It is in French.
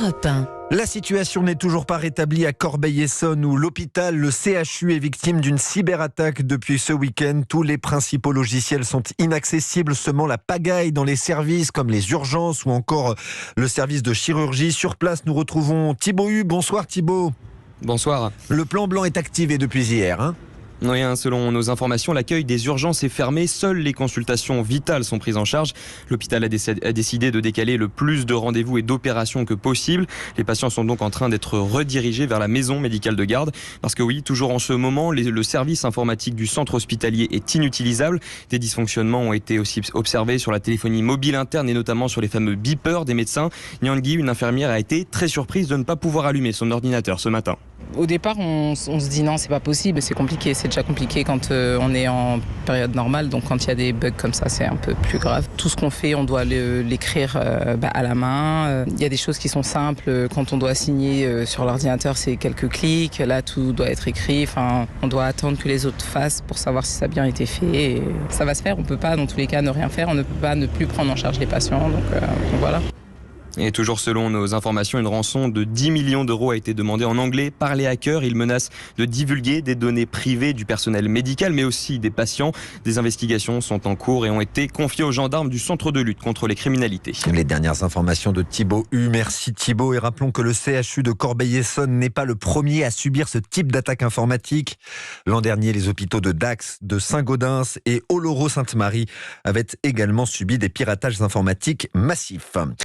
Europe 1. La situation n'est toujours pas rétablie à Corbeil-Essonnes où l'hôpital, le CHU, est victime d'une cyberattaque depuis ce week-end. Tous les principaux logiciels sont inaccessibles, semant la pagaille dans les services comme les urgences ou encore le service de chirurgie. Sur place, nous retrouvons Thibaut Hu. Bonsoir Thibaut. Bonsoir. Le plan blanc est activé depuis hier. Oui, selon nos informations, l'accueil des urgences est fermé. Seules les consultations vitales sont prises en charge. L'hôpital a décidé de décaler le plus de rendez-vous et d'opérations que possible. Les patients sont donc en train d'être redirigés vers la maison médicale de garde. Parce que oui, toujours en ce moment, le service informatique du centre hospitalier est inutilisable. Des dysfonctionnements ont été aussi observés sur la téléphonie mobile interne et notamment sur les fameux beepers des médecins. Nyangui, une infirmière, a été très surprise de ne pas pouvoir allumer son ordinateur ce matin. Au départ, on se dit non, c'est pas possible, c'est compliqué. C'est déjà compliqué quand on est en période normale, donc quand il y a des bugs comme ça, c'est un peu plus grave. Tout ce qu'on fait, on doit l'écrire à la main. Il y a des choses qui sont simples. Quand on doit signer sur l'ordinateur, c'est quelques clics. Là, tout doit être écrit. Enfin, on doit attendre que les autres fassent pour savoir si ça a bien été fait. Et ça va se faire. On peut pas, dans tous les cas, ne rien faire. On ne peut pas ne plus prendre en charge les patients. Donc voilà. Et toujours selon nos informations, une rançon de 10 millions d'euros a été demandée en anglais par les hackers. Ils menacent de divulguer des données privées du personnel médical, mais aussi des patients. Des investigations sont en cours et ont été confiées aux gendarmes du Centre de lutte contre les criminalités. Les dernières informations de Thibaut Hu. Merci Thibaut. Et rappelons que le CHU de Corbeil-Essonnes n'est pas le premier à subir ce type d'attaque informatique. L'an dernier, les hôpitaux de Dax, de Saint-Gaudens et Oloron-Sainte-Marie avaient également subi des piratages informatiques massifs.